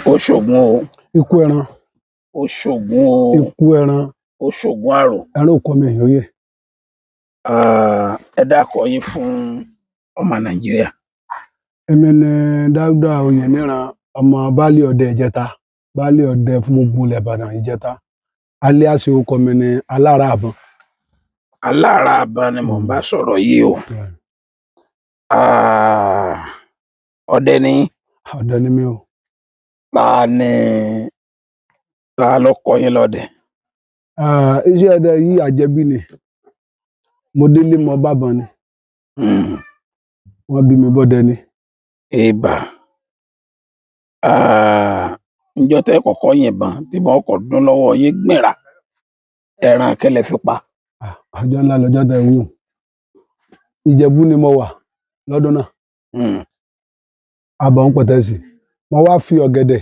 ó ṣògùn o, ikú ẹran, ó ṣògùn o, ikú ẹran, ó ṣògùn àrò. ẹran ò kọ́ mi èèyàn yẹ. Ẹ dákọ̀ yín fún ọmọ Nàìjíríà. Èmi ni Dáúdà Oyèníran, ọmọ baálé ọdẹ ìjẹta, baálé ọdẹ fún gbogbo ilẹ̀ Ìbàdàn ìjẹta. Alias orúkọ mi ni Alára Àbọn. Alára Àbọn ni mò ń bá sọ̀rọ̀ yìí o. Ọdẹ ni yín. Ọdẹ ni mí o. Ta ló kọ́ yín lọ́dẹ? Iṣẹ́ ọdẹ yìí àjẹbí ni. Mo délé mo bábọn ni. Wọ́n bí mi bọ́dẹ ni. Èèbà. Ǹjọ́ tẹ́ kọ́kọ́ yìnbọn tí mo kọ́ dún lọ́wọ́ yín gbìnrà, ẹran kẹlẹ̀ fi pa. Ọjọ́ ńlá lọ́jọ́ tẹ wí o. Ìjẹ̀bú ni mo wà lọ́dún náà. Àbọ̀n pẹ̀tẹ́sì. Mo wá fi ọ̀gẹ̀dẹ̀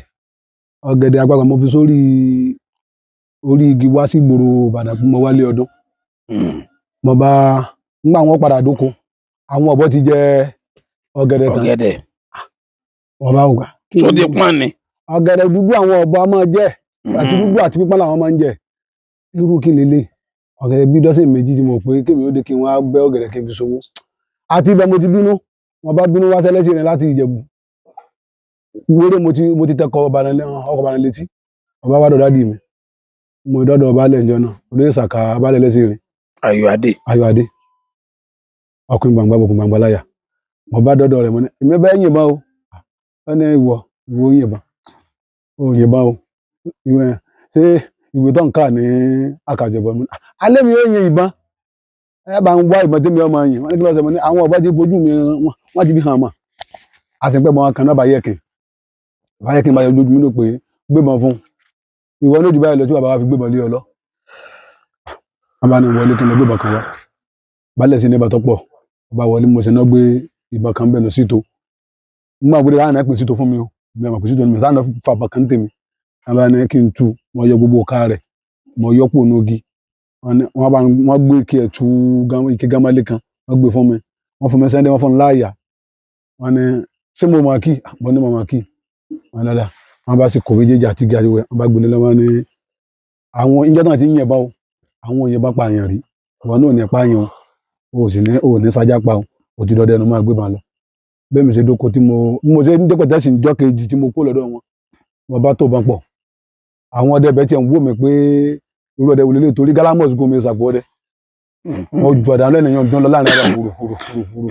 àgbagbà mo fi sórí igi wá sí ìgboro Ìbàdàn fún mo wálé ọdún. Mo bá nígbà wọn padà dóko, àwọn ọ̀bọ ti jẹ ọ̀gẹ̀dẹ̀ tán. Ọ̀gẹ̀dẹ̀. Wọ́n bá wùgbà. Tó di pọ́n ni. Ọ̀gẹ̀dẹ̀ dúdú àwọn ọ̀bọ a máa jẹ, àti dúdú àti pípọ́n làwọn máa ń jẹ. Irú kí lélẹ̀ ọ̀gẹ̀dẹ̀ bí dọ́sìn méjì tí mo pé kémi ó dé kí wọ́n á bẹ́ ọ̀gẹ̀dẹ̀ kí n fi ṣòwò. Àti ibẹ̀ mo ti bínú, wọ́n bá bínú wá sẹ́lẹ́sì rẹ̀ láti Ìjẹ̀bú. Wéré mo ti tẹkọ̀ ọkọ̀ Ìbàdàn létí. Ọba wá dọ̀dá dì mí. Mo dọ́dọ̀ Baálẹ̀ ìjọ náà, olóyè Sàká Baálẹ̀ lẹ́sìn rẹ̀. Ayọ̀adé. Ọkùnrin gbàngbà bọ̀kùn gbàngbà láyà. Mo bá dọ́dọ̀ rẹ̀ mo ní, èmi bẹ́ yìnbọn o. Wọ́n ní ìwọ yìnbọn. O yìnbọn o. Ṣé ìwé tó ń kà ní àkàjọ̀bọ̀ mi? Alẹ́ mi yóò yin ìbọn. Ẹ bá ń wá ìbọn tí mi ọmọ yìn. Wọ́n ní kí ló ṣe mo ní àwọn ọba ti fojú mi wọ́n ti fi hàn mọ́. Àsìpẹ́ mọ́ kan náà Báyẹ̀kìn bá yọ lójú mi ló pé gbébọn fún. Ìwọ lójú báyìí lọ tí bàbá wa fi gbébọn lé ọ lọ. Wọ́n bá ní wọlé kí n lọ gbébọn kan wá. Baálẹ̀ sí ní ìbọn tó pọ̀. Ọba wọlé mo ṣe náà gbé ìbọn kan bẹ̀rẹ̀ síto. Nígbà gbé láàrín pè síto fún mi o. Mi àmọ̀ pè síto ni mi sáà náà fa àbọ̀ kan tèmi. Wọ́n bá ní kí n tú, wọ́n yọ gbogbo ọ̀ka rẹ̀. Mo yọ pò nógi. Wọ́n gbé ike gámálé kan. Wọ́n gbé fún mi. Wọ́n fún mi sẹ́ndẹ̀, wọ́n fún mi láàyà. Wọ́n ní ṣé mo mọ̀ kí? Mo ní mo mọ̀ kí. Wọ́n dáadáa. Wọ́n bá sì kọ̀wé jẹ́jẹ́ àti gàdí wẹ̀. Wọ́n bá gbélé lọ́wọ́ ní àwọn ìjọ náà ti ń yẹ̀bọn o. Àwọn òyìnbọn pa àyàn rí. Ìwọ náà ò ní pa àyàn o. O ní sájà pa o. O ti dọdẹ ẹnu máa gbé bàn lọ. Bẹ́ẹ̀ mi ṣe dóko tí mo ṣe ń dẹ́pẹ̀ tẹ́sí ìjọ kejì tí mo kó lọ́dọ̀ wọn. Mo bá tó bàn pọ̀. Àwọn ọdẹ bẹ́ẹ̀ tí ń wò mí pé irú ọdẹ wọlé torí Gálámọ̀s gómi ṣàpọ̀ ọdẹ. Mo ju àdá lẹ́nu yan dán lọ láàrin ara hurú.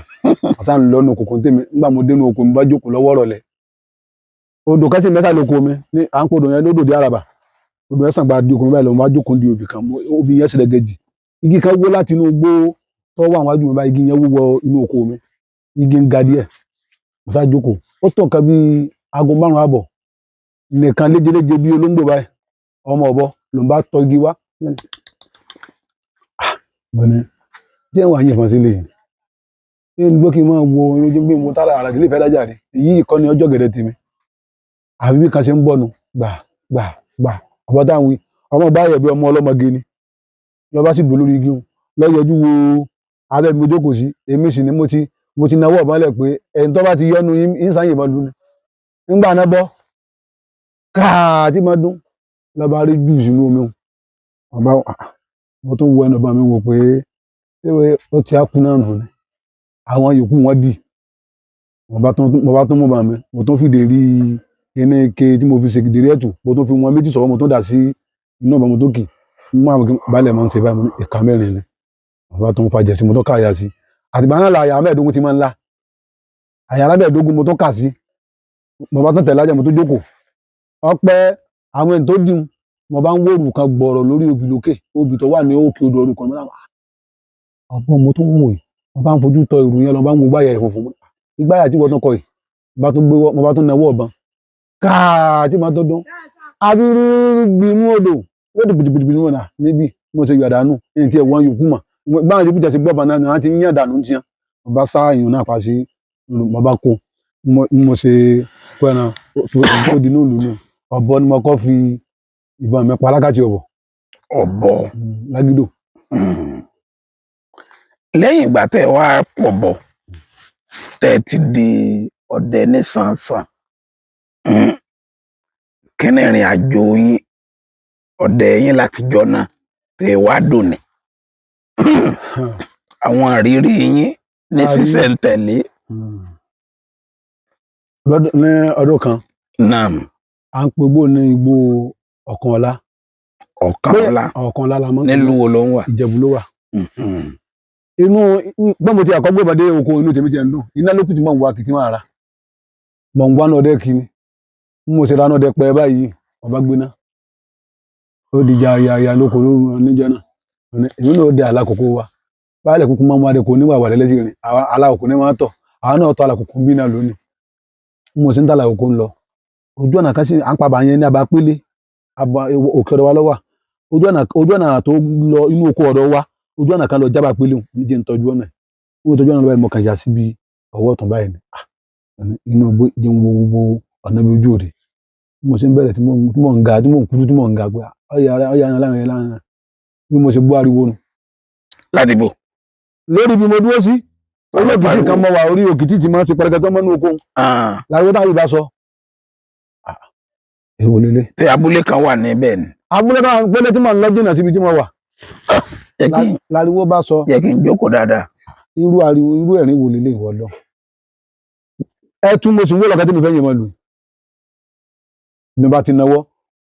Àṣà ń lọ nù kòkó tèmi. Nígbà mo dénú oko mi bá jókòó lọ́wọ́ rọ̀lẹ́. Odò kẹ́sì mẹ́ta lóko mi ní à ń podò yẹn lódò di Àràbà. Odò yẹn sàn gba di okùn mi báyìí lọ, mo bá jókòó di obì kan. Obì yẹn ṣẹlẹ̀ gẹ̀jì. Igi kan wó láti inú igbó tó wà níwájú mi báyìí, igi yẹn wó inú oko mi. Igi ń ga díẹ̀. Mo sá jókòó. Ó tó nǹkan bí aago 5 àbọ̀. Nìkan léjeléje bí olóńgbò báyìí. Ọmọ ọ̀bọ ló ń bá tọ́ igi wá. Mo ní tí ẹ̀ wà yìnbọn sílé yìí. Ṣé ń gbọ́ kí n máa wo ojú bí mo tára àrà ìdílé ìfẹ́ dájà rí? Èyí kọ́ ni ọjọ́ gẹ̀dẹ̀ tèmi. Àbí bí kan ṣe ń bọ̀nu gbà ọ̀bọ táwọn wí. Ọmọ bá yẹ̀ bí ọmọ ọlọ́mọge ni. Lọ bá sì gbó lórí igi hun. Lọ yọjú wo abẹ́ mi jókòó sí. Èmi sì ni mo ti nawọ́ ọ̀bọ̀n lẹ̀ pé ẹni tó bá ti yọnu yín sáyìn ìbọn lu ni. Nígbà náà bọ́. Káà tí mo dún. Lọ bá rí jù sínú omi hun. Mo tún wo ẹnu ọba mi wò pé ṣé ó ti á kú náà nù ni. Àwọn yòókù wọn dì. Mo bá tún mú ọba mi. Mo tún fìdí rí kíní ike tí mo fi ṣe ìdérí ẹ̀tù. Mo tún fi wọn méjì sọ̀rọ̀ mo tún dà sí inú ọba mo tó kì. Mo máa Baálẹ̀ máa ń ṣe báyìí. Mo ní ìka mẹ́rin ni. Mo bá tún fàjẹ̀ sí mo tún káyà sí. Àtìgbà náà la àyà mẹ́ẹ̀ẹ́dógún ti máa ń lá. Àyà mẹ́ẹ̀ẹ́dógún mo tún kà sí. Mo bá tún tẹ̀lé ajá mo tún jókòó. Ọpẹ́ àwọn ènìyàn tó dìun. Mo bá ń wòrù kan gbọ̀rọ̀ lórí obì lókè. Obì tó wà ní òkè odò orúkọ mi náà. Ọ̀pọ̀ mo tún wò yìí. Mo bá ń fojú tọ ìrù yẹn lọ bá ń wo gbáyà ìfọ̀fọ̀. Ìgbáyà tí wọ́n tún kọ yìí. Mo bá tún nawọ́ ọ̀bọ̀n. Káà tí mo tó dún. Abirú gbinú odò. Ó di gbìdìgbìdì wọn náà níbí. Mo ṣe yọ̀ dànù. Ẹni tí ẹ̀wọ̀n yòókù mọ̀. Báwọn yòókù tẹ̀sí gbọ́bàn náà ni wọ́n ti ń yàn dànù tiẹ̀. Mo bá sá ìyún náà pa sí. Mo bá kó. Mo ṣe kó ẹran tó di inú ìlú náà. Ọ̀bọ ni mo kọ́ fi ìbọn mi pa alákàtì ọ̀bọ. Ọ̀bọ. Lágídò. Lẹ́yìn ìgbà tẹ́ wá pọ̀ bọ̀, tẹ́ ti di ọdẹ ní sànsàn. kí ni ìrìn àjò yín ọdẹ yín látijọ́ náà tẹ́ wá dòní àwọn àrírí yín ní sísẹ̀ntẹ̀lé. Ní ọdún kan Naam. à ń pe igbó ní igbó Ọ̀kànọlá. Ọ̀kànọlá la mọ̀. Nílùú wo ló ń wà? Ìjẹ̀bú ló wà. Inú gbọ́n mo ti àkọ́gbé ìbàdí oko inú tèmi ti ẹ̀ ń dùn iná ló kù tí mò ń wá kìtì máa ra mò ń wá náà ọdẹ kìíní mo ṣe ra náà ọdẹ pẹ́ báyìí wọ́n bá gbéná ó di ya lóko lóru níjọ́ náà èmi náà ó dẹ alákòókò wa báyìí kúkú máa mú adé kò níwà wà lẹ́lẹ́sìn rìn alákòókò ní máa tọ̀ àwọn náà tọ́ alákòókò ń bí náà lónìí mo ṣe ń tà alákòókò ń lọ ojú ọ̀nà kan sí à ń pa bàyẹn ní Abapélé òkè ọ̀dọ̀ wa lọ́wà ojú ọ̀nà tó lọ inú oko ọ̀dọ̀ wa ojú ọ̀nà kan lọ jábà pélé òun jẹ́ ń tọ́jú ọ̀nà wọ́n tọ́jú ọ̀nà lọ́wọ́ ìmọ̀ kan yà síbi ọwọ́ ọ̀tún báyìí ni inú jẹun gbogbo ọ̀nà bí ojú òde mo ṣe ń bẹ̀rẹ̀ tí mò ń ga tí mò ń kúrú tí mò ń ga pé ọ̀yà láàrin bí mo ṣe gbọ́ ariwo nù. Láti bò. Lórí bí mo dúró sí orí òkìtì kan mọ wà orí òkìtì tí máa ń ṣe pẹrẹgẹtọ mọ́nú oko láriwo táwọn ìbá sọ. Èwo lélẹ̀. Tí abúlé kan wà níbẹ̀ ni. Abúlé kan pélé tí mò ń lọ jìnnà síbi tí mo wà. Láriwo bá sọ. Yẹ kí n jókòó dáadáa. Irú ariwo irú ẹ̀rín wo lélẹ̀ ìwọ lọ. Ẹ tún mo sì ń wó lọ́kẹ́ tí mi fẹ́ yẹn mọ́ lù. Ní bá ti náwó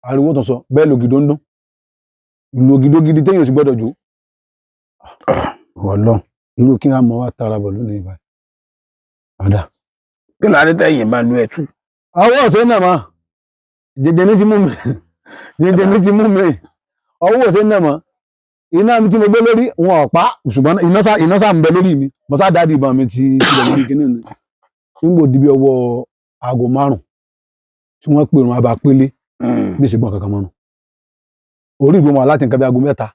ariwo tó sọ bẹ́ẹ̀ lògìdó ń dún. Lògìdó gidi téèyàn sì gbọ́dọ̀ jó. Ọlọ́run irú kí á mọ wá tara bọ̀ lónìí báyìí. Padà. Kí ló adé tẹ̀yìn bá lu ẹ̀tú? Ọwọ́ ọ̀sẹ̀ náà mà jẹjẹ ní ti mú mi ọwọ́ ọ̀sẹ̀ náà mà iná mi tí mo gbé lórí wọn ọ̀pá ṣùgbọ́n iná sá ń bẹ lórí mi mo sá dáàdì ìbọn mi ti ilẹ̀ lórí kíní ni nígbò dìbí ọwọ́ aago 5 tí wọ́n pè rún Abapélé bí ìṣègbọn kankan mọ́nu orí ìgbìmọ̀ láti nǹkan bí aago 3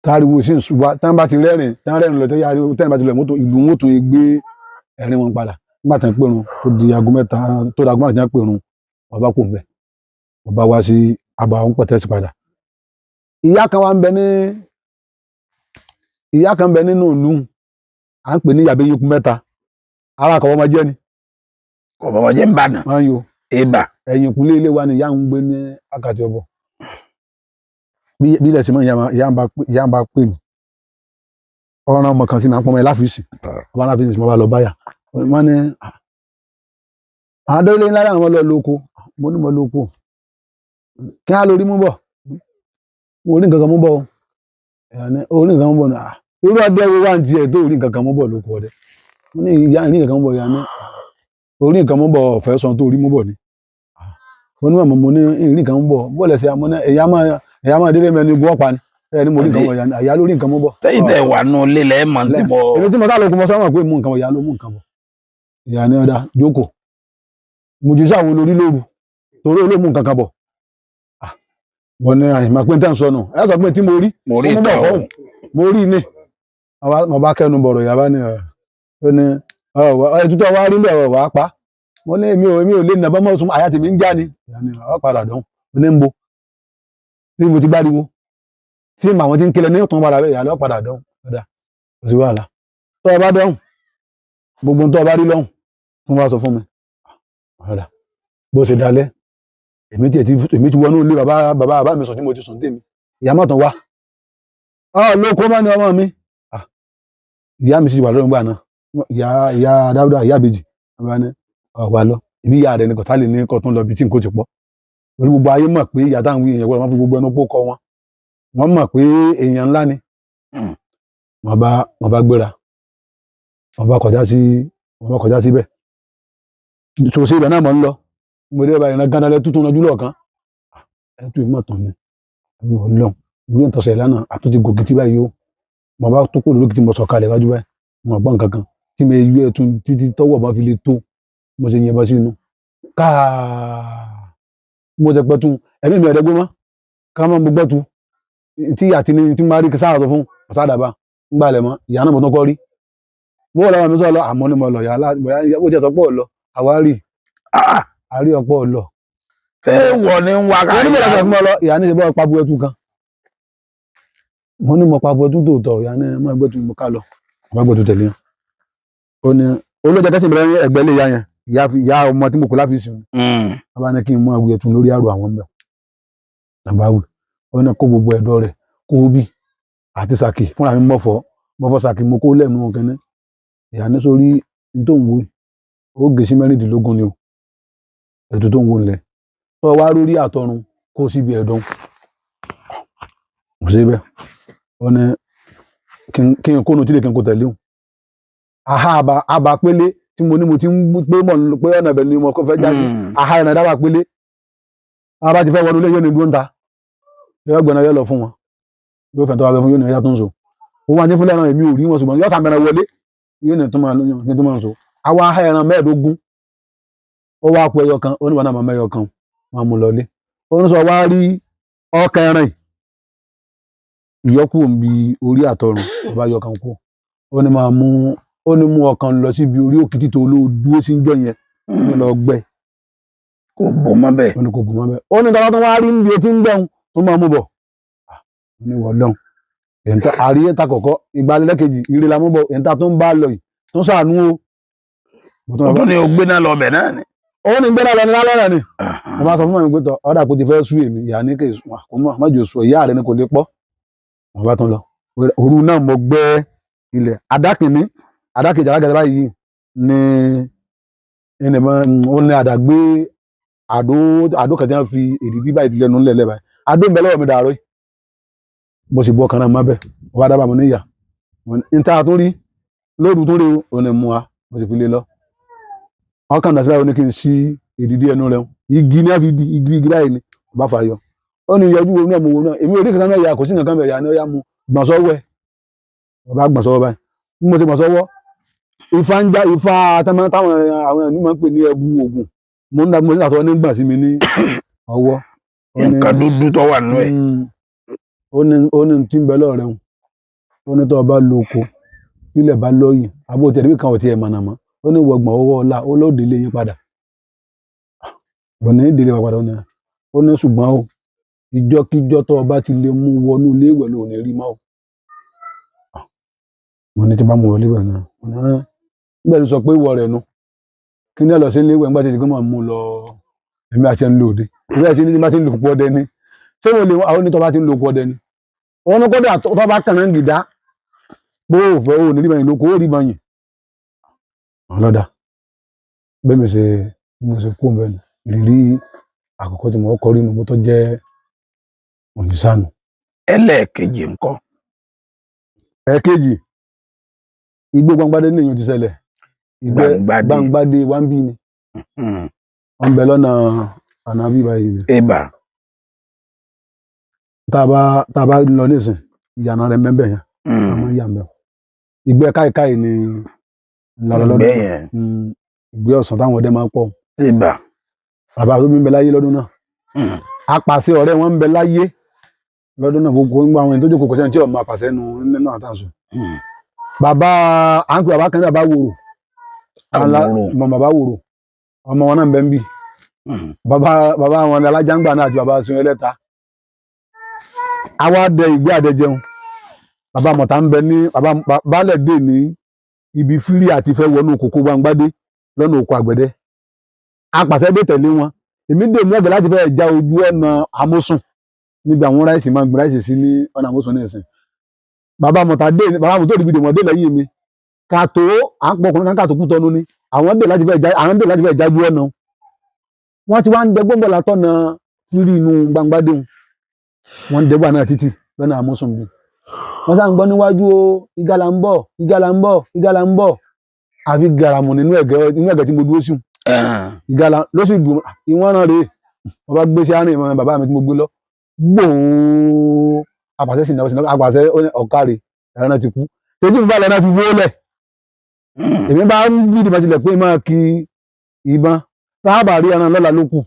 táriwo sí ìṣùgbà tán bá ti rẹ́rìn lọ tó yá tẹ́lẹ̀ bá ti lọ mọ́tò ìlú mọ́tò gbé ẹ̀rín wọn padà nígbà tán pè rún tó di aago 3 tó di aago 5 tí wọ́n pè rún wọ́n bá kò ń bẹ̀ wọ́n bá wá sí àbá àwọn pẹ̀tẹ́sì padà. Ìyá kan ń bẹ nínú ìlú à ń pè ní Ìyàbẹ̀ Yíkú Mẹ́ta ara kọ̀wọ́ ọmọ jẹ́ ni. Kọ̀wọ́ ọmọ jẹ́ ń bàdàn. wọ́n yo Ìbà. ẹ̀yìn ìkúlé ilé wa ni ìyá ń gbé ní Àkàtì Ọ̀bọ̀ bí ilẹ̀ sí mọ́ ìyá ń bá pè mí ọ̀ràn ọmọ kan sí mi à ń pọ́nmọ́ ẹ láfíìsì ọba láfíìsì mo bá lọ báyà wọ́n ní àwọn adóyè ńlá àwọn lọ lóko mo ní mo lóko kí á lórí mú bọ̀ orí nǹkan kan mú bọ̀ orí nǹkan mú bọ̀ náà irú ọdẹ wo wá ń tiẹ̀ tó orí nǹkan kan mú bọ̀ lóko ọdẹ mo ní ìyá ní nǹkan mú bọ̀ ìyá ní orí nǹkan mú bọ̀ ọ̀fẹ́ sọ tó orí mú bọ̀ ni mo ní màmá mo ní ìrí nǹkan mú bọ̀ bọ́ọ̀lù ẹ̀sẹ̀ àmọ́ ẹ̀yà máa délé mẹ́ni igun ọ̀pá ni ẹni mo rí nǹkan mọ̀ ìyá lórí nǹkan mú bọ̀. Tẹ́yìn tẹ̀ wà nù lílẹ̀ ẹ̀ máa ń tì bọ̀. èmi tí mo sá lóko mo sọ wọn pé mú nǹkan bọ̀ ìyá ló mú nǹkan bọ̀ ìyá ní ọ̀dà jókòó mo jù sáwọn olórí lóru torí olóòmù nǹkan kan bọ̀ wọ́n ní àyìnbá pé ń tẹ́ ń sọnù ẹ sọ pé tí mo rí mo rí ní mo bá kẹnu bọ̀rọ̀ ìyá bá ní ẹtútọ́ wa rí lẹ̀ wá pa wọ́n ní èmi ò lè nà bá mọ́ sún àyà tèmi ń já ni ọ padà dán ní ń bo tí mo ti gbáriwo tí màwọn ti ń kílẹ̀ ní ọ̀tún padà bẹ́ẹ̀ ìyá lọ́ padà dán ọ̀dà kò sí wàhálà tọ́ ọ bá dán gbogbo tó ọ bá rí lọ́hùn wọ́n wá sọ fún mi ọ̀dà bó ṣe dalẹ̀ èmi ti wọnú ilé bàbá mi sùn tí mo ti sùn tèmi ìyá mọ̀tàn wá lóko bá ní ọmọ mi ìyá mi sì wà lọ́rùn gbà náà ìyá Dáúdà ìyá àbèjì bàbá ní wà lọ ibi ìyá rẹ̀ ní kọ̀tálì ní kọ̀tún lọ bí tí nǹkan ti pọ̀ lórí gbogbo ayé mọ̀ pé ìyá táwọn èèyàn wọ́n fi gbogbo ẹnu pó kọ wọ́n mọ̀ pé èèyàn ńlá ni wọ́n bá gbéra wọ́n bá kọjá síbẹ̀ sòsè ibẹ̀ náà mọ̀ ń lọ mo rí ẹ̀bà ìran gánadẹ tuntun náà jùlọ kan ẹ̀tù ìmọ̀ tán ni ọlọ́run ìwé ìtọ́sẹ̀ ìlànà àtúntì gòkè tí báyìí ó mo bá tó kó lórí tí mo sọ kalẹ̀ wájú báyìí mo gbọ́n kankan tí mo yú ẹ̀tún títí tọ́wọ́ bá fi lè tó mo ṣe yẹn bá sínú káà mo tẹ pẹ́tù ẹ̀mí mi ẹ̀dẹ́gbẹ́ mọ́ ká mọ́ mo gbẹ́tù tí àti ní tí máa rí sáà tó fún ọ̀sádàbà ń gbàlẹ̀ mọ́ ìyá náà mo tún kọ́ rí mo wọ́n lọ́wọ́ mi sọ lọ àmọ́ ni mo lọ yà á bó jẹ́ sọ pọ̀ lọ àwárí àrí ọ̀pọ̀ ọ̀lọ́ ṣé wọ́n ní ń wá ká ìyá ní fún ọlọ ìyá ní ṣe bọ́ pabu ẹtú kan mo ní mo pabu ẹtú tòótọ́ ìyá ní mo ẹgbẹ́ tu mo ká lọ mo gbẹ́tù tẹ̀lé ó ní olóòjẹ kẹsì ìbẹ̀rẹ̀ ẹgbẹ́ lè ya yẹn ìyá ọmọ tí mo kó láfíìsì ni wọ́n bá ní kí n mú àwùjọ tún lórí àrò àwọn bẹ̀ nàbà wù wọ́n ní kó gbogbo ẹ̀dọ̀ rẹ̀ kó bí àti sàkì fúnra mi mọ́fọ́ sàkì mo kó lẹ́nu kẹ́ni ìyá ní sórí ní tó ń wò ó gèsè mẹ́rìndínlógún ni o ètò tó ń wò lẹ̀ tó wá lórí àtọrun kó síbi ẹ̀dọ̀ kò sí bẹ́ẹ̀ wọ́n ní kí n kóno tí lè kí n kó tẹ̀lé o àbá pélé tí mo ní mo ti ń pé mọ̀ pé ọ̀nà ìbẹ̀ ni mo fẹ́ já sí ìrìnà dábàá pélé bá ti fẹ́ wọnú ilé yóò ní dúró ń ta yóò gbẹ̀nà yóò lọ fún wọn yóò fẹ́ tó wá bẹ fún yóò ní ọyá tó ń so ó wá ní fúnlẹ̀ ẹran èmi ò rí wọn ṣùgbọ́n yóò sàmẹ́ra wọlé yóò ní tó máa ń so àwa ẹran 15 ó wá pọ̀ ẹyọ kan ó ní wọn náà máa mẹ́yọ kan wọn mú lọlé ó ní sọ wá rí ọkàn ẹran ìyọkù òǹbi orí àtọrun ọba yọ kan kú ó ní mú ọkàn lọ síbi orí òkìtì tó ló dúró sí jọ yẹn ó lọ gbẹ kò bò mọ́ bẹ́ẹ̀ ó ní kò bò mọ́ bẹ́ẹ̀ ó ní tọ́lá tó wá rí níbi etí ń gbẹ̀hún tó máa mú bọ̀ ó ní wọ́n lọ́hùn ẹ̀ǹtà àríyẹ́ta kọ̀kọ́ ìgbàlẹ́kejì ìrè la mú bọ̀ ẹ̀ǹtà tó ń bá lọ yìí tó sàánú o tó ní o gbé náà lọ bẹ̀ náà ni ó ní gbé náà lọ ní lálẹ́ rẹ̀ ni mo máa sọ fún mi pé tọ́ ọ̀dà kò ti fẹ́ sú èmi ìyá ní kèsì má jò sùn ìyá rẹ̀ ni kò lè pọ̀ wọ́n bá tán lọ òru náà mo gbẹ́ ilẹ̀ adákìnní adákejì alágẹ̀dẹ̀ báyìí ni ó ní àdàgbé àdó kan tí wọ́n fi èdìdí báyìí lẹ́nu ńlẹ̀ báyìí àdó ń bẹ lọ́wọ́ mi dàrọ́ yìí mo sì bọ́ kan náà má bẹ̀ wọ́n bá dábàá mo níyà níta tó rí lóru tó rí ó ní mú wa mo sì fi lé lọ wọ́n kàn náà sí báyìí ó ní kí n sí èdìdí ẹnu rẹ̀ igi ní àfi igi báyìí ni bá fà yọ ó ní yọjú wo náà mo wo náà èmi ò rí kankan náà yà kò sí nǹkan bẹ̀rẹ̀ yà ni ó yá mu gbọ̀nsọ́wọ́ ẹ̀ wọ́n bá gbọ̀nsọ́wọ́ báyìí bí mo ti gbọ̀nsọ́wọ́ ifá táwọn àwọn ẹni máa ń pè ní ẹbu ògùn mo ní àtọwọ́ ní gbà sí mi ní ọwọ́ nǹkan dúdú tó wà nínú ẹ̀ ó ní tí ń bẹ lọ́rẹ̀ wọn ó ní tó o bá lo oko ilẹ̀ bá lọ́yìn àbó tẹ̀lé kan ò tiẹ̀ mọ̀nàmọ́ ó ní wọgbọ̀n owó ọlá ó lóde ilé yín padà bọ̀ ní ìdílé wa padà ó ní ṣùgbọ́n o ìjọ́kíjọ́ tó o bá ti lè mú wọnú ilé ìwẹ̀ ló ní rí mọ́ o mo ní tí bá mú wọlé ìwẹ̀ náà nígbà tó sọ pé ìwọ rẹ̀ nu kí ní ẹ lọ sí ilé ìwẹ̀ nígbà tí ìgbọ́n máa mú lọ èmi àti ẹni lòdì ìgbà tí ní bá ti ń lò pọ̀ ọdẹ ni ṣé wọn lè àwọn onítọ̀ bá ti ń lò pọ̀ ọdẹ ni wọn ní kódà tó bá kàn náà gìdá bó o fẹ́ o ní rí báyìí lóko ó rí báyìí ọlọ́dà bẹ́ẹ̀ mi ṣe kú bẹ́ẹ̀ ni ìrírí àkọ́kọ́ tí mo kọ́ rí nu mo tó jẹ́ òyìnsánu. ẹlẹ́ẹ̀kejì ńkọ́. ẹ̀ẹ̀kejì igbó Gbangbadé ní èèyàn ti ṣẹlẹ̀ Gbangbadé wá ń bí ni wọ́n bẹ lọ́nà àná bí báyìí ni. ibà. tá a bá lọ nísìn ìyànà rẹ̀ mẹ́bẹ̀ yẹn a máa ń yà mẹ́ ìgbẹ́ káìkáì ni ńlọrọ lọ́dún ìgbẹ́ ọ̀sán táwọn ọdẹ máa ń pọ̀. ibà. bàbá tó ń bẹ láyé lọ́dún náà apàṣẹ ọ̀rẹ́ wọn ń bẹ láyé lọ́dún náà gbogbo àwọn ènìyàn tó jókòó kọsẹ́ tí ọmọ apàṣẹ nínú àtàǹsù. bàbá à ń pè bàbá kan ní bàbá wòrò bàbá wòrò ọmọ wọn náà ń bẹ ń bì bàbá àwọn alájàngbà náà àti bàbá sun ẹlẹ́ta àwa dẹ ìgbé àdẹjẹun bàbá mọ̀tá ń bẹ ní baálẹ̀ dè ní ibi fírí àti fẹ́ wọnú kòkó Gbangbadé lọ́nà oko àgbẹ̀dẹ apàṣẹ dé tẹ̀lé wọn èmi dè ní ọ̀gẹ̀ láti fẹ́ já ojú ọ̀nà Amósùn níbi àwọn ráìsì máa ń gbé ráìsì sí ní ọ̀nà Amósùn ní ìsìn bàbá mọ̀tá dé bàbá mọ̀tó òdìbí dè wọ́n dé lẹ́yìn mi kàtó à ń pọ̀ ọkùnrin kan kàtó kú tọ́nu ni àwọn dè láti fẹ́ jájú ọ̀nà wọ́n ti wá ń dẹ gbọ́ngbọ̀n látọ̀nà fírí inú Gbangbadé wọ́n ń dẹ́gbà náà títì lọ́nà Amósùn bí wọ́n sá ń gbọ́ níwájú o ìgalà ń bọ̀ ìgalà ń bọ̀ ìgalà ń bọ̀ àfi gàràmù nínú ẹ̀gẹ́ tí mo dúró sí ìgalà ló sì gbò ìwọ̀n náà rèé wọ́n bá gbé sí àárín ìmọ̀ bàbá mi tí mo gbé lọ gbòó apàṣẹ sì náà apàṣẹ ọ̀kárì ẹ̀rọ ti kú tẹ́jú ìbá lẹ́nà fi wólẹ̀ èmi bá ń bí ìdìbò tilẹ̀ pé máa kí ìbọn táàbà rí ẹran lọ́la ló kù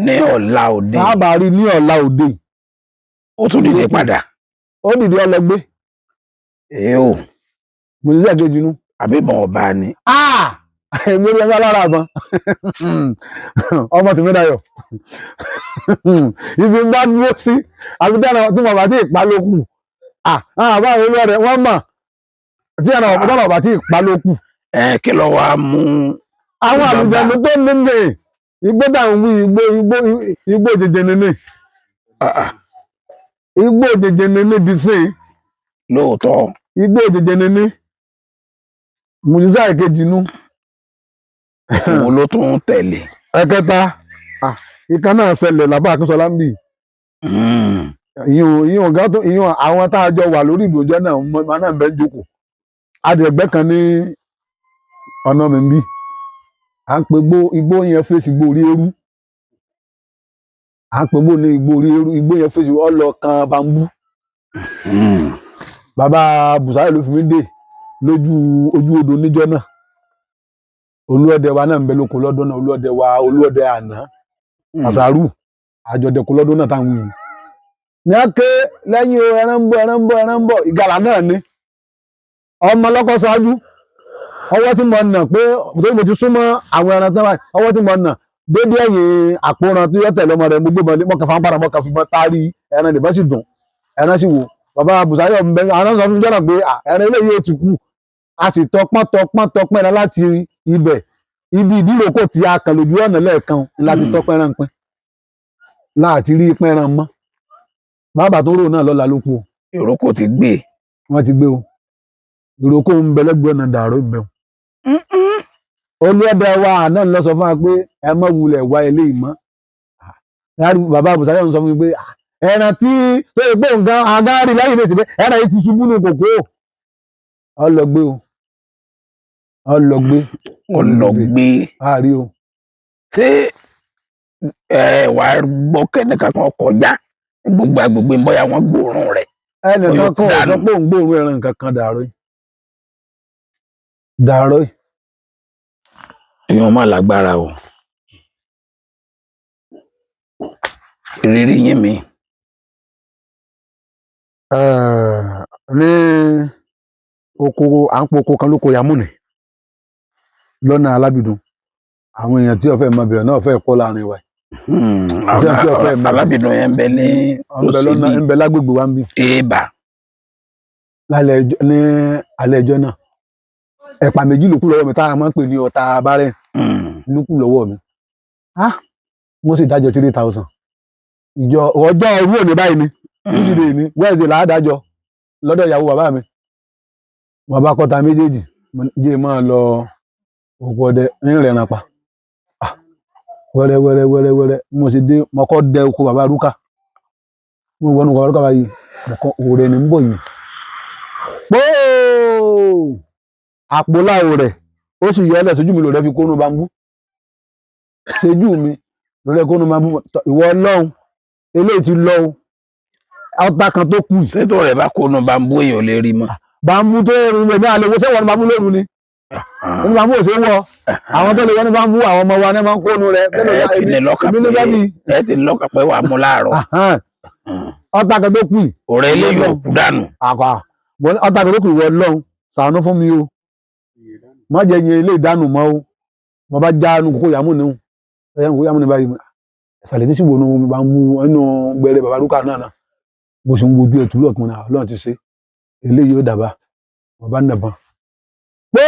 ní ọ̀la òde táàbà rí ní ọ̀la òde ó tún dìde padà ó dìde ọlọgbé o mo ní sẹ́ẹ̀kejì inú àbí mọ̀ ọba ni. èmi rí ẹgbẹ́ lára àbọn ọmọ tèmi dayọ̀ ibi ń bá dúró sí àbídáná tí mo bá ti pa ló kù àbá àwọn olóyè rẹ̀ wọ́n mọ̀ tí ẹ̀nà ọ̀pọ̀tọ́nà ọ̀bà tí pa ló kù. kí ló wàá mú àwọn bàbá àlùjànnú tó nílé igbó dáhùn wí igbó jẹjẹrẹ ní ah, igbó jẹjẹrẹ níbi sí lóòótọ́ igbó jẹjẹrẹ ní mùjísà ìkejì nú òun ló tún ń tẹ̀lé. ẹ̀kẹta ìkan náà ṣẹlẹ̀ làbá Akínsọlá ń bì Mm, ìyún ọ̀gá tó ìyún àwọn tá a jọ wà lórí ìdòjọ́ náà máa náà bẹ́ẹ̀ jókòó adìẹ̀gbẹ́ kan ní ọ̀nà mi ń bì à ń pe igbó yẹn fèsì igbó orí eérú à ń pe ní igbó orí eérú igbó yẹn fèsì ọlọ kan bambú mm, bàbá Bùsáyọ̀ ló fi mí dè lójú ojú odò níjọ́ náà olúọdẹ wa náà ń bẹ lóko lọ́dún náà olúọdẹ àná àṣàrù àjọdẹkọ lọ́dún náà táwọn yìí ní á ké lẹ́yìn o ẹran ń bọ̀ ìgalà náà ni ọmọ lọ́kọ ṣáájú ọwọ́ tí mo nà pé torí mo ti súnmọ́ àwọn ẹran tán báyìí ọwọ́ tí mo nà dédé ẹ̀yìn àpòràn tí yọ tẹ̀lé ọmọ rẹ̀ mo gbé mọ́kàn fún apára mọ́kàn fi mọ́ tárí ẹran nìbọn sì dùn ẹran sì wò bàbá Bùsáyọ̀ ń bẹ àwọn sọ fún jọ́nà pé ẹran eléyìí ó ti kú a sì tọpọ́n ẹran láti ibẹ̀ ibi ìdíròkò tí a kàn lójú ọ̀nà lẹ́ẹ̀kan láti tọpọ́n ẹran pin láti rí pẹ́ran mọ́ bàbá tó rò náà lọ́la ló kú o ìrókò ti gbé. wọ́n ti gbé o ìrókò ń bẹ lẹ́gbẹ̀ẹ́ ọ̀nà dàrú ń bẹ o olúọdẹ wa náà lọ sọ fún wa pé ẹ má wulẹ̀ wá eléyìí mọ́ bàbá Bùsáyọ̀ ń sọ fún mi pé ẹran tí tó yẹ pé nǹkan agáárì lẹ́yìn lè ti pé ẹran yìí ti ṣubú ní kòkó ọlọgbé o ọlọgbé àárí o ṣé wàá gbọ́ kẹ́nìkan kan kọjá ní gbogbo agbègbè bóyá wọ́n gbóòórùn rẹ̀. ẹnìkan kan ò sọ pé òun gbóòórùn ẹran kankan dàrú yìí èèyàn má lágbára o ìrírí yín mi. ní oko à ń po oko kan lóko Yamúnì lọ́nà Alábìdún àwọn èèyàn tí ọ̀fẹ́ mọbìrì náà fẹ́ pọ̀ láàrin wa Alábìdún yẹn ń bẹ ní lọ́nà ń bẹ lágbègbè wa ń bí èèbà ní alẹ́ ẹjọ́ náà ẹ̀pà méjì ló kù lọ́wọ́ mi tá a máa ń pè ní ọ̀tá abárẹ́ ló kù lọ́wọ́ mi wọ́n sì dájọ́ 3,000 ìjọ ọjọ́ irú òní báyìí ni tuesday ni wednesday là á dájọ́ lọ́dọ̀ ìyàwó bàbá mi bàbá kọta méjèèjì jẹ́ máa lọ òkú ọdẹ ńrẹ̀ràn pa wẹ́rẹ́ mo sì dé mo kọ́ dẹ oko bàbá rúkà mo wọnú bàbá rúkà báyìí mo òrè ní ń bọ̀ yìí póò àpò láwo rẹ̀ ó sì yọ ọ́ lẹ̀ sójú mi lòdẹ fi kónú bambú ṣojú mi lòdẹ kónú bambú ìwọ Ọlọ́run eléyìí ti lọ ọta kan tó kù tètò rẹ̀ bá kónú bambú èèyàn lè rí mọ́. bambú tó rí mi ní àlewò sẹ́wọ̀n ní bambú lóru ni ní bambú ò sí wọ àwọn tó lè wọ́n ní bambú àwọn ọmọ wa ní máa ń kónú rẹ̀ ẹ ti ní lọ́kàn pé wàá mú láàárọ̀. ọta kan tó kù ọ̀rẹ́ eléyìí ò kú dànù. ọta kan tó kù ìwọ Ọlọ́run ṣàánú fún mi o má jẹ́ yẹn ilé ìdánù mọ́ o mo bá já nu kókó Yamúnì o ẹ̀yà kókó Yamúnì báyìí ẹ̀sàlẹ̀ tí sì wọnú bá ń mú ẹnu gbẹrẹ bàbá rúkà náà mo sì ń wojú ẹ̀tù lọ́ọ̀kan náà Ọlọ́run ti ṣe eléyìí ó dàbà mo bá nàbọn pé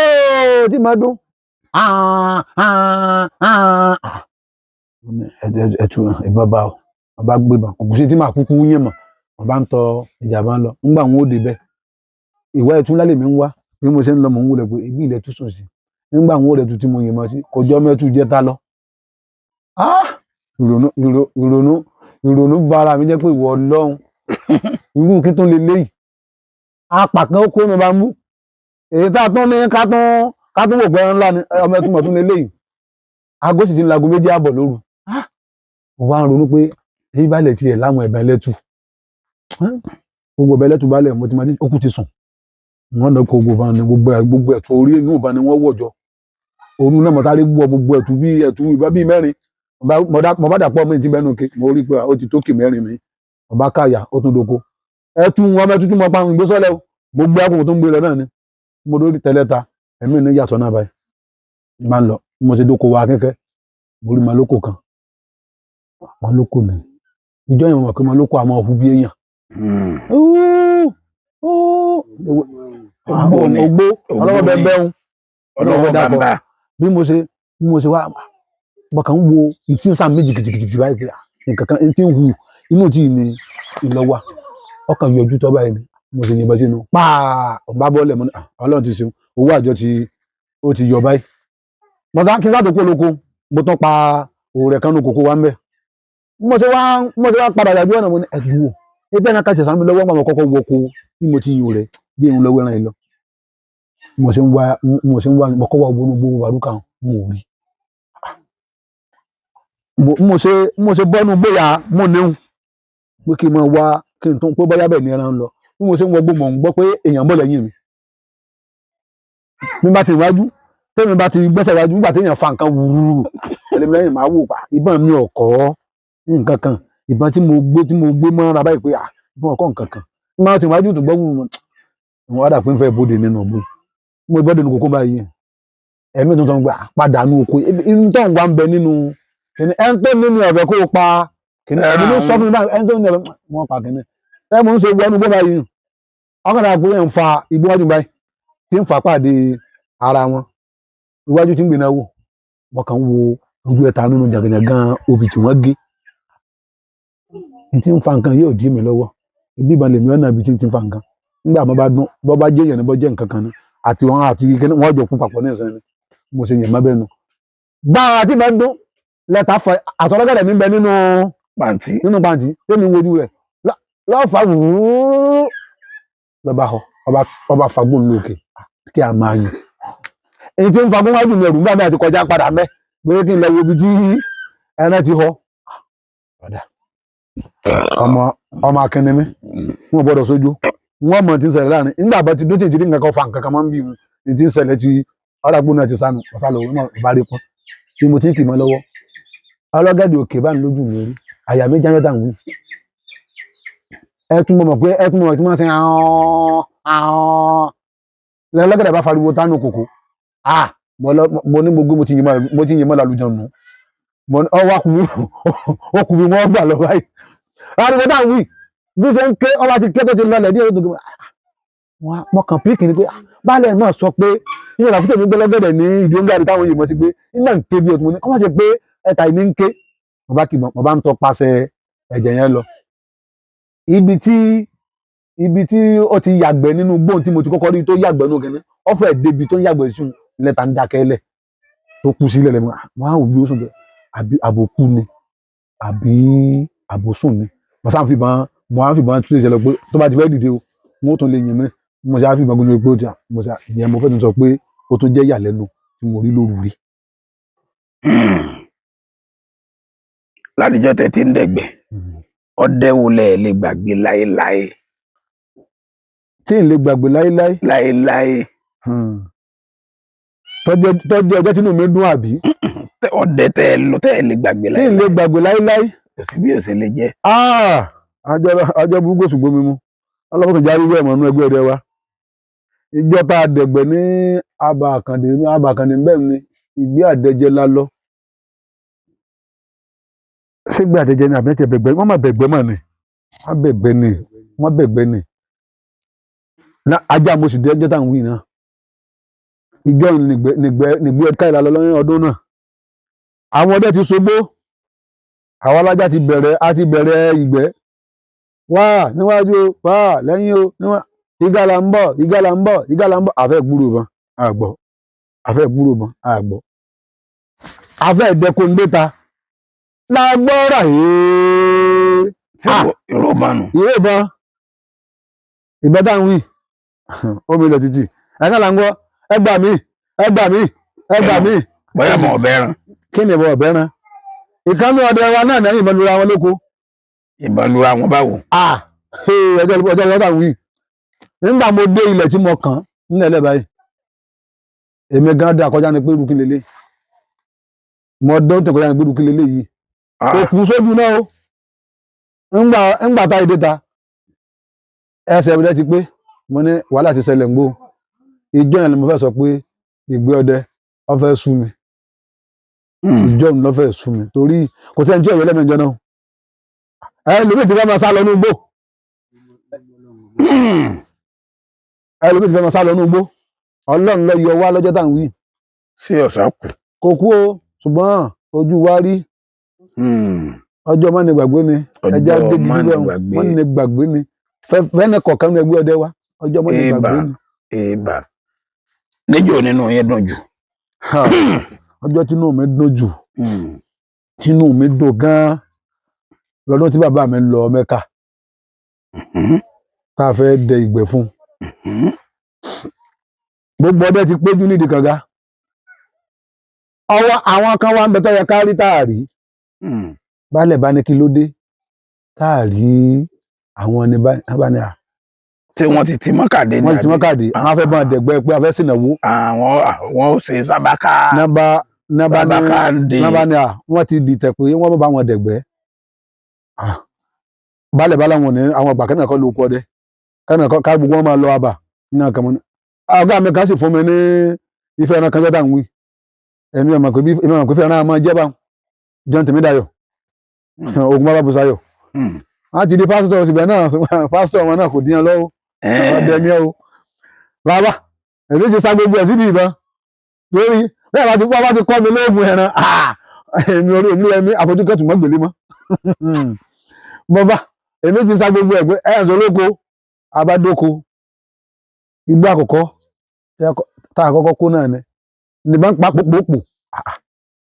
tí máa dún ẹ̀tù ìbọn bá o mo bá gbé bá kò sí tí màá kúkú yín mọ̀ mo bá ń tọ ìjàmbá ń lọ ńgbà wọn ó dé bẹ́ẹ̀ ìwà ẹ̀tù lálẹ́ mi ń wá bí mo ṣe ń lọ mò ń wúlẹ̀ pé ibi ilẹ̀ tún sùn sí nígbà àwọn òrẹ̀ tuntun mo yìnbọn sí kò jọ mẹ́tù jẹ́ta lọ. ìrònú bara mi jẹ́ pé ìwọ Ọlọ́run irú kí tó lè léyìí apàkan ó kó mi bá mú èyí tá a tán ní ká tún wò pé ńlá ni ọmọ ẹtún mọ̀ tún lè léyìí aago sì ti ń lago 2:30 lóru mo wá ń ronú pé èyí balẹ̀ tiẹ̀ láwọn ẹ̀bẹ̀ lẹ́tù gbogbo ẹ̀bẹ̀ lẹ́tù balẹ̀ mo ti máa ní okú ti sùn wọ́n lọ kó gbogbo ẹ̀tù orí inú ìbá ni wọ́n wọ̀jọ òun náà mọ̀tàrí wọ gbogbo ẹ̀tù ìbá bíi 4 mo bá dàpọ̀ mi ti bẹ́nu ke mo rí pé ó ti tó kì 4 mi mo bá káyà ó tún doko ẹ̀tù wọn mẹ́tù tí mo pa ń gbé sọ́lẹ̀ gbogbo ẹkùn tó ń gbé lọ náà ni mo lórí tẹ́lẹ̀ta ẹ̀mí ní yàtọ̀ náà báyìí máa ń lọ mo ti doko wa kẹ́kẹ́ mo rí malóko kan malóko ni ìjọ yẹn mọ̀ pé malóko àmọ́ ọ̀hún bí èèyàn ògbó ọlọ́wọ́ bẹ́ẹ̀ bẹ́ẹ̀ bí mo ṣe bí mo ṣe wá mo kàn ń wo ìtí ń sàn méjì kìtìkìtì báyìí pé nǹkan kan tí ń hu inú tí ní ìlọ́wà ọkàn yọjú tọ́ báyìí ni mo sì yìnbọn sínú páà ọba bọ́ọ̀lẹ̀ mo ní ọlọ́run ti ṣeun owó àjọ ó ti yọ báyìí mo sá kí n sátò kó lóko mo tán pa òòrẹ̀ kan ní kòkó wa ń bẹ̀ mo ṣe wá padà yàjú ọ̀nà mo ní ẹ̀dùn wò ebẹ́ náà kàṣẹ̀ sámi lọ́wọ́ àwọn kọ́kọ́ wọ ko tí mo ti yìn rẹ̀ bí irun lọ́wọ́ ẹran yìí lọ mo ṣe ń wá mo kọ́ wá gbónú gbówó bàrúkà mo ò rí mo ṣe bọ́nu gbéra mo níhun pé kí n máa wá kí n tún pé bóyá bẹ́ẹ̀ ni ẹran ń lọ bí mo ṣe ń wọgbó mọ̀ ń gbọ́ pé èèyàn bọ̀ lẹ́yìn mi bí bá ti wájú tẹ́mi bá ti gbẹ́sẹ̀ wájú nígbà téèyàn fa nǹkan wúrúrú ẹlẹ́mi lẹ́yìn máa wò pa ìbọn mi ọ̀kọ́ nǹkan kan ìbọn tí mo gbé mọ́ ra báyìí pé ìbọn ọ̀kọ́ nǹkan kan nígbà tí wájú tó gbọ́ wù wọn wá dà pé ń fẹ́ bóde nínú ọ̀gbọ́n mo bọ́dé nínú kókó báyìí ẹ̀mí tó ń sọ pé padà nù oko inú tó ń wá ń bẹ nínú ẹni tó nínú ọ̀bẹ kó pa kìnìún ẹni ló sọ fún mi báyìí ẹni tó nínú ọ̀bẹ wọn pa kìnìún ẹ mọ̀ ń ṣe wọnú gbọ́ báyìí ọkàdà pé ń fa igbó báyìí tí ń fà pàdé ara wọn iwájú tí ń gbìnà wò wọn kàn ń wo ojú ẹ̀ta nínú jàgàjàgàn obì tí wọ́n gé tí ń fa nǹkan yóò dí mi lọ́wọ́ ibi ìbọn lèmi ọ̀nà ibi tí ń fa nǹkan nígbà mo bá dún bọ́ bá jẹ́ èèyàn ní bọ́ jẹ́ nǹkan kan ní àti wọn àti wọn jọ kú papọ̀ ní ìsinmi mo ṣe yẹn má bẹ́ẹ̀ nu gbára tí bá dún lẹ́tà fọ àtọ́lọ́gẹ̀dẹ̀ mi bẹ nínú pàǹtí tẹ́mi ń wojú rẹ̀ lọ́ọ̀fà wúúú lọ́ba họ ọba fagbóhùn lókè kí a máa yìn èyí tí ń fagbóhùn wájú mi ẹ̀rù nígbà mi àti kọjá padà mẹ́ pé kí n lọ wo ibi tí ẹran ti họ ọmọ akẹni mi wọn gbọ́dọ̀ sójú wọn mọ tí ń ṣẹlẹ̀ láàrin nígbà bá ti dó tètè nǹkan kan fa nǹkan kan máa ń bí mu ní tí ń ṣẹlẹ̀ tí ọ̀dàgbò náà ti sànù ọ̀sà lọ́wọ́ náà bá rí pọ́n tí mo ti ń kì mọ́ lọ́wọ́ ọlọ́gẹ̀dẹ̀ òkè bá ń lójú mi rí àyà mi jáwé tàn wí ẹ tún mọ̀ pé tí wọ́n ti lọ́gẹ̀dẹ̀ bá fariwo tánú kòkó mo ní gbogbo mo ti yìn mọ́ lálùjọ nù ọwọ́ ọkùnrin wọn gbà lọ báyìí ariwo tàn wí bí ṣe ń ké ọba ti ké tó ti lọlẹ̀ díẹ̀ tó mo kàn píìkì ni pé baálẹ̀ náà sọ pé yíyan làkútẹ̀ mi gbé lọ́gẹ̀dẹ̀ ní ìdóńgàdì táwọn yìí mọ̀ sí pé nígbà ń ké bí ọtún mo ní ọmọ ṣe pé ẹ̀ta ìní ń ké mo bá ń tọ́ pasẹ̀ ẹ̀jẹ̀ yẹn lọ ibi tí ó ti yàgbẹ́ nínú gbóhùn tí mo ti kọ́kọ́ rí tó yàgbẹ́ nínú kẹ́ni ó fẹ́ débi tó ń yàgbẹ́ sí lẹ́ta ń dákẹ́ lẹ̀ tó kú sílẹ̀ lẹ́mu wọn á wò bí ó sùn bẹ́ẹ̀ àbòkú ni àbí àbòsùn ni mo á fìbọn tún lè ṣẹlẹ̀ pé tó bá ti fẹ́ dìde o wọn ó tún lè yìn mí mo ṣe á fìbọn gbójú pé ó jà mo ṣe ìyẹn mo fẹ́ tún sọ pé ó tún jẹ́ ìyàlẹ́nu tí mo rí lóru rí. Látijọ́ tẹ́ ti ń dẹ̀gbẹ́ ọdẹ wo lẹ lè gbàgbé láéláé. tí n lè gbàgbé láéláé. láéláé. tọ́jú ọjọ́ tínú mi dùn àbí. ọdẹ tẹ́ lè gbàgbé láéláé. tí n lè gbàgbé láéláé. kò sí bí òsè lè jẹ́. ajọ́ burúkú ṣùgbọ́n mi mú ọlọ́pàá tó jáde wẹ̀ mọ́ inú ẹgbẹ́ rẹ wa. ìjọ tá a dẹ̀gbẹ́ ní abà àkàndé bẹ́ẹ̀ ni ìgbé àdẹjẹ la lọ. ṣé gbé àdẹjẹ ni àbí ẹ ti bẹ̀gbẹ́ wọ́n má bẹ̀gbẹ́ mọ̀ ni wọ́n bẹ̀gbẹ́ ni. ajá mo sì dé ẹjọ́ tá à ń wí náà. ìjọ nìgbẹ́ ẹ̀ka ìlàlọ́ lọ́yìn ọdún náà. àwọn ọdẹ ti ṣogbó àwọn alájà ti bẹ̀rẹ̀ ìgbẹ́ wá níwájú wá lẹ́yìn o níwájú ìgalà ń bọ̀ àfẹ́ gbúrò bọ́n àgbọ̀ àfẹ́ ìdẹ́kun déta lágbọ́ra ìbọn tá ń wí omi ilẹ̀ títì ẹ̀ka là ń gbọ́ ẹgbà mí bóyá mọ̀ ọ̀bẹ rán. kí ni ìbọn ọ̀bẹ rán ìkànnì ọdẹ wa náà ní ìbọn lura wọn lóko. ìbọn lura wọn báwo. ọjọ́ ìwọ́ta wí nígbà mo dé ilẹ̀ tí mo kàn nílẹ̀ lẹ́ báyìí èmi gan dé àkọjá ni pé irú kí lélẹ̀ mo dán tẹ̀ kọjá ni pé irú kí lélẹ̀ yìí òkú sójú náà ó ńgbà tá ìdè ta ẹsẹ̀ ìbílẹ̀ ti pé mo ní wàhálà ti ṣẹlẹ̀ ńgbó ìjọ yẹn ni mo fẹ́ sọ pé ìgbé ọdẹ ó fẹ́ sú mi ìjọ mi ló fẹ́ sú mi torí kò sẹ́ni tí ọ̀yọ́ lẹ́mẹ̀jọ náà ẹlòmíì ti fẹ́ máa sá lọ ní igbó ọlọ́run ló yọ wá lọ́jọ́ tá à ń wí. sí ọ̀sà kù. kò kú o ṣùgbọ́n ojú wa rí ọjọ́ má ní gbàgbé ni ẹja ọjọ́ dégi má ní bíbẹ̀ gbàgbé. má ní gbàgbé ni fẹ́ẹ́nì kọ̀ọ̀kan ní ẹgbẹ́ ọdẹ wa ọjọ́ má ní gbàgbé ni. èèbà níjọ́ nínú yẹn dùn jù. ọjọ́ tínú mi dùn jù tínú mi dùn gan-an lọ́dún tí bàbá mi lọ Mẹ́kà tá a fẹ́ dẹ ìgbẹ́ fún gbogbo ọdẹ ti péjú nídìí kànga ọwọ́ àwọn kan wá ń bẹ tó yẹ ká rí táàrí baálẹ̀ bá ní kí ló dé táàrí àwọn ní bá ní à. tí wọ́n ti ti mọ́kàdé ní wọ́n ti ti mọ́kàdé àwọn afẹ́ bá dẹ̀gbẹ́ pé afẹ́ sìnàwó. àwọn ò ṣe sábàkà. nábà ní à wọ́n ti dìtẹ̀ pé wọ́n bá wọn dẹ̀gbẹ́. baálẹ̀ bá láwọn ní àwọn àgbà kẹ́nà kan ló kọ́ dẹ́ kẹ́nà kan ká gbogbo wọn máa lọ àbà ní àkàmọ́ ní. ọgá mi kan sì fún mi ní ife ẹran kan jẹ́ta ń wí èmi ọmọ pé fẹ́ràn máa jẹ́ bá John Tèmídayọ̀ ogun bàbá Bùsáyọ̀ wọ́n ti di pásítọ̀ síbẹ̀ náà pásítọ̀ wọn náà kò dín lọ́wọ́ ọ̀dẹ̀mí o bàbá èmi ti sá gbogbo ẹ̀ síbi ìbọn lórí bẹ́ẹ̀ bá ti kọ́ mi lóògùn ẹran èmi orí èmi àfojúkẹ́tù mọ́ gbèlé mọ́ bàbá èmi ti sá gbogbo ẹ̀ pé ẹ̀yàn sọ lóko abádóko igbó àkọ́kọ́ tá a kọ́kọ́ kó náà ni nìbọn pa pòpòpò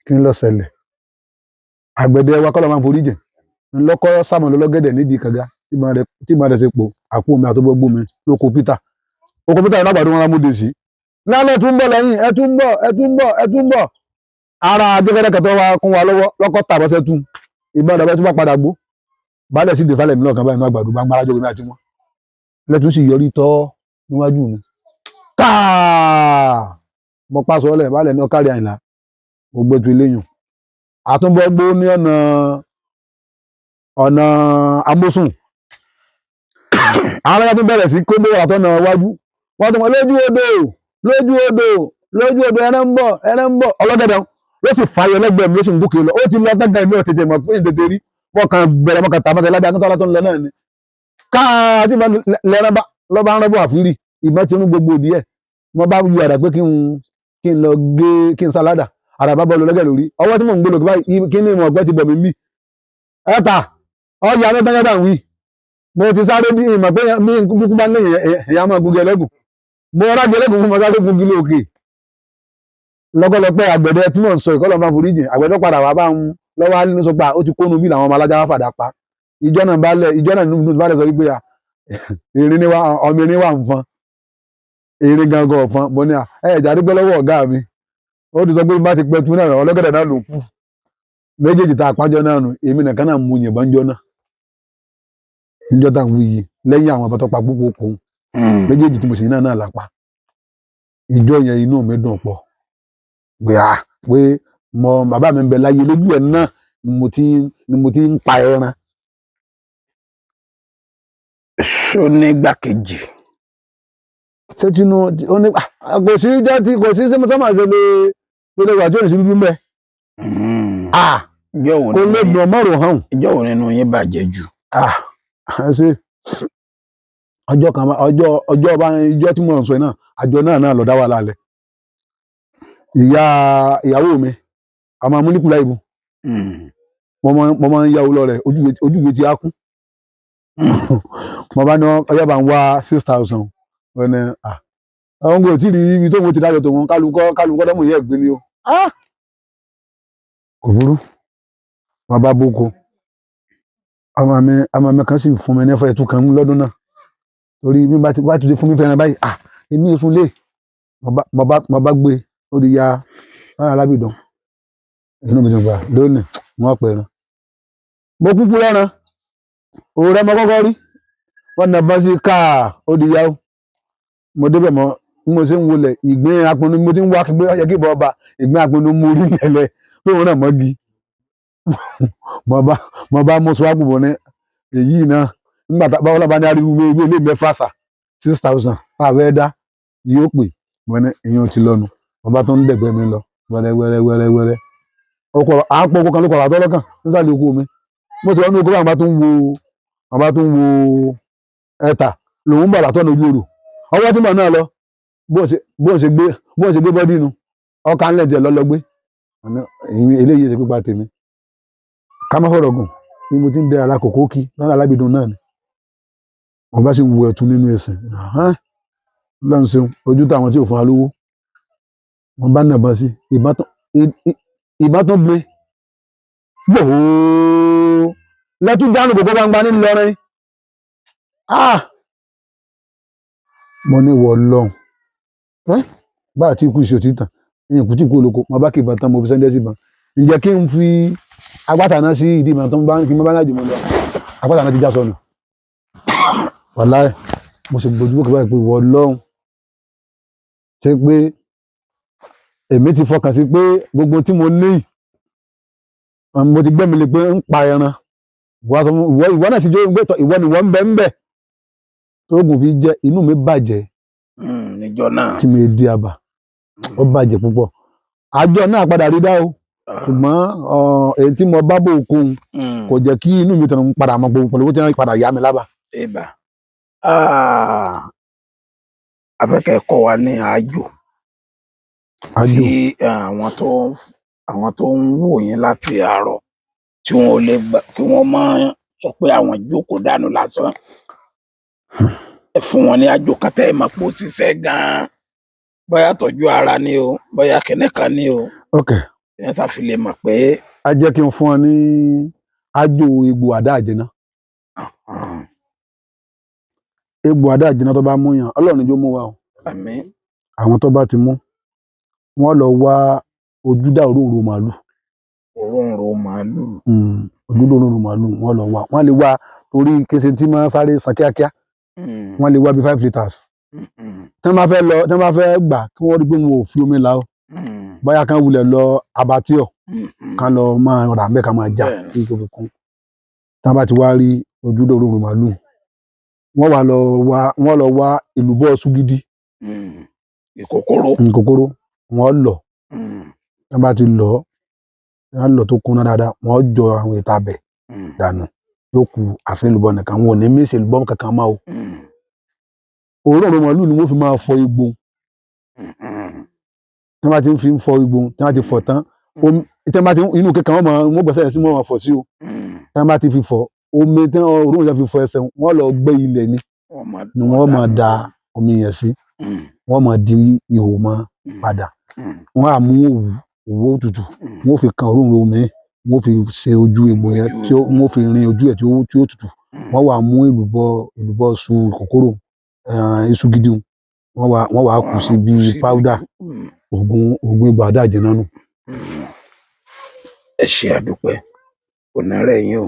kí n lọ ṣẹlẹ̀ àgbẹ̀dẹ wa kọ́ lọ́ máa forí jẹ̀ ńlọ́kọ́ sàmọ̀ lọ́gẹ́dẹ̀ nídìí kànga tí màá dẹ̀ ṣe pò àpò mi àtọ́gbọ́gbó mi lóko Peter yìí lágbàdo wọn lámúdè sí lálẹ́ tún bọ̀ lẹ́yìn ẹ tún bọ̀ ara jẹ́gẹ́dẹ́ kẹtọ́ wa kún wa lọ́wọ́ lọ́kọ́ tàbọ́sẹ́ tún ìbọn ọ̀dọ̀ bẹ́ẹ̀ tún bá padà gbó baálẹ̀ sì dé falẹ̀ mi lọ́kàn báyìí ní àgbàdo bá ń gbára jókòó mi àti wọn lẹ́tún sì yọrí tọ́ níwájú mi káà mo pa sọ́ọ́lẹ̀ baálẹ̀ ní ọ̀kárí àyìnlá mo gbé tu iléyùn àtúnbọ̀gbó ní ọ̀nà amósùn àwọn ẹ̀yà tún bẹ̀rẹ̀ sí kó bó àtọ́nà wájú wọ́n tún wọ́n lójú odò ẹran ń bọ̀ ọlọ́gẹ̀dẹ̀ ló sì fàyọ lẹ́gbẹ̀ẹ́ mi ló sì ń gòkè lọ ó ti lọ tẹ́gbẹ̀ẹ́ mi ò tètè mọ̀ pé tètè rí wọ́n kan bẹ̀rẹ̀ mọ́kàn tàbí lábẹ́ akíntọ́lá tó ń lọ náà ni káà tí lẹ́ran bá lọ́ba ń rọ́bọ̀ àfírí ìbọn ti ń gbogbo òdì ẹ̀ wọ́n bá yí àdá pé kí n lọ gé kí n sáládà àràbá bọ́ọ̀lù lọ́gẹ̀ lórí ọwọ́ tí mò ń gbé lòkè báyìí kí ni ìmọ̀ ọ̀gbẹ́ ti bọ̀ mí mí ẹ̀ta ọjà mẹ́tẹ́gẹ́dà ń wí mo ti sáré bí ìmọ̀ pé mi kúkú bá ń lẹ́yìn ẹ̀yà máa gungi ẹlẹ́gùn mo rà gẹ ẹlẹ́gùn fún mo sáré gungi lókè lọ́gọ́lọ́pẹ́ àgbẹ̀dẹ tí mò ń sọ ìkọlọ́ máa forí jìn àgbẹ̀dẹ padà wà bá ń lọ́wọ́ nínú sọ pé ó ti kónú bí làwọn ọmọ alájà wá fàdà pa ìjọ náà nínú bá lẹ̀ sọ wípé erin wà ń fọn erin gangan ọ̀fọn mo ní ẹ̀ẹ́dà dúpẹ́ lọ́wọ́ ọ̀gá mi ó ti sọ pé bá ti pẹ́ tún náà ọlọ́gẹ̀dẹ̀ náà ló kù méjèèjì tá a pàjọ náà nù èmi nìkan náà mú yìnbọn jọ náà níjọ́ tá à ń wí yìí lẹ́yìn àwọn àbátọ́ pa gbogbo òkun méjèèjì tí mo sì ní náà lápá ìjọ yẹn inú mi dùn pọ̀ pé bàbá mi ń bẹ láyé lójú ẹ̀ náà ni mo ti ń pa ẹran. ṣó ní gbàkejì. ṣé tinú kò sí jẹ́ tí kò sí sẹ́mọ́sẹ́mọ́ ṣe lè wà tí ò ní sí dúdú mẹ́. kò lè gbọ̀n mọ́rò hàn. ìjọ wo nínú yín bàjẹ́ jù. ṣe ọjọ́ tí mo ń sọ náà àjọ náà lọ dá wà lálẹ́ ìyàwó mi àmọ́ amúnikùlá ìbò mo máa ń yá owó lọ rẹ̀ ojúwe ti á kún mo bá ní ọjọ́ bá ń wá 6,000 wọn ni àwọn kò tí ì rí ibi tó mo ti dájọ́ tó wọn kálukọ́ dẹ́mọ̀ yẹ́ ẹ̀gbẹ́ ni o kò burú wọn bá bóko ọmọ mi kan sì fún mi ní ẹ̀fọ́ ẹ̀tún kan lọ́dún náà torí bí bá ti dé fún mi fẹ́ràn báyìí èmi ò sún lé mo bá gbé ó di ya alábìdán inú mi ti gbà lónìí wọn pẹ̀ràn mo kúkú lẹ́ran òwúrọ̀ mo kọ́kọ́ rí wọn nà bá sí káà ó di ya ó mo débẹ̀ mọ́ mo ṣe ń wọlé ìgbín apinnu mo ti ń wá pé ọyẹ kí ìbọn ọba ìgbín apinnu mo rí ẹlẹ tó wọn náà mọ́gi mo bá mú sọ́wọ́ gbogbo ní èyí náà nígbà báwo la bá ní ariwo mi ilé mẹ́fà sà 6,000 àwẹ̀ dá yóò pè mo ní èèyàn ti lọ́nu mo bá tó ń dẹ̀gbẹ́ mi lọ wẹ́rẹ́wẹ́rẹ́ ọkọ̀ àpò ọkọ̀ kan ló kọ̀ àtọ́ lọ́kàn nísàlẹ̀ oko mi mo ti wọ́n ní oko báwọn bá tún wo ẹ̀ta lòun bà látọ̀ ní ojú odò ọwọ́ tí mo náà lọ bó ń ṣe gbé bọ́dí nu ọkà ńlẹ̀ díẹ̀ lọ́lọ́gbé eléyìí ṣe pípa tèmi ká má fọ̀rọ̀ gùn ni mo ti ń dẹ alákòókò kí lọ́nà alábìdún náà ni wọ́n bá sì ń wo ẹ̀tún nínú ẹ̀sìn lọ́n ṣeun ojú táwọn tí ò fún wa lówó wọ́n bá nàbọ̀ sí ìbọn tó gbé gbòó lẹ́tún dánù kòkó gbangba ní Ìlọrin mo ní wọ lọ́hùn bá àti ikú ìṣe òtítàn ìyẹn kùtì kú olóko mo bá kí ìbọn tán mo fi sẹ́ńdẹ́ sí ìbọn ǹjẹ́ kí n fi agbátà náà sí ìdí ìbọn tó ń bá kí n bá lájù mọ́ lọ agbátà náà ti já sọnù wàláì mo sì gbójú bókè báyìí pé wọ lọ́hùn ṣe pé èmi ti fọkàn sí pé gbogbo tí mo ní mo ti gbẹ́mi lé pé ń pa ẹran ìwọ náà sì jó ìwọ ni wọ́n ń bẹ ń bẹ tóògùn fi jẹ inú mi bàjẹ́ níjọ náà tí mi di àbà ó bàjẹ́ púpọ̀ àjọ náà padà rí dá o ṣùgbọ́n èyí tí mo bá bò kóhun kò jẹ́ kí inú mi tẹ̀lé padà mọ́ gbogbo pẹ̀lú owó tí wọ́n padà yá mi lábà. afẹ́kẹ́ kọ́ wa ní àjò tí àwọn tó ń wò yín láti àárọ̀ tí wọn ò lè gbà kí wọ́n máa sọ pé àwọn jókòó dànù lásán ẹ fún wọn ní àjò kátà ẹ máa pò ṣiṣẹ́ gan-an bóyá tọ́jú ara ni o bóyá kẹ́nẹ́kan ni o ẹ ṣàfi lè mọ̀ pé. a jẹ́ kí n fún ọ ní àjò egbò àdá àjẹná egbò àdá àjẹná tó bá mú yàn Ọlọ́run níjó mú wa o àmín àwọn tó bá ti mú wọ́n lọ wá ojúdá òróǹro màálù ojúdá òróǹro màálù wọ́n lọ wá wọ́n lè wá torí kése tí máa sáré san kíákíá wọ́n lè wá bí 5 litres tí wọ́n bá fẹ́ gbà kí wọ́n rí pé wọn ò fi omi là ó bóyá kan wulẹ̀ lọ abatíọ̀ kan lọ máa rà ń bẹ́ẹ̀ ká máa já kí tó fi kún tí wọ́n bá ti wá rí ojúdá òróǹro màálù wọ́n lọ wá èlùbọ́ ṣúgídí ìkòkòrò wọ́n lọ̀ tí wọ́n bá ti lọ̀ wọ́n lọ̀ tó kúnná dáadáa wọ́n jọ àwọn ìta bẹ̀ dànù yóò ku àfẹnulùbọ́ nìkan wọn ò ní mí ìṣèlúbọ́ kankan máa o òróǹro màálù ni wọ́n fi máa fọ igbó tí wọ́n bá ti fi ń fọ igbó tí wọ́n bá ti fọ tán tí wọ́n bá ti inú kékeré wọ́n gbẹ́sẹ̀ rẹ̀ sí wọ́n máa fọ sí o tí wọ́n bá ti fi fọ omi tí òróǹro yẹn fi fọ ẹsẹ̀ wọ́n lọ gbẹ́ ilẹ̀ ni wọ́n máa da omi yẹn sí wọ́n máa di ihò mọ́ padà wọ́n á mú òwú òtútù wọ́n fi kan òróǹro omi wọ́n fi ṣe ojú egbò yẹn tí wọ́n fi rin ojú ẹ̀ tí ó tutù wọ́n wá mú èlùbọ́ ṣu ìkòkòrò iṣu gidi wọ́n wá kù sí bí páúdà oògùn egbò àdá àjẹná nù. ẹ ṣé àdúpẹ́ kò ní rẹ̀ yín o.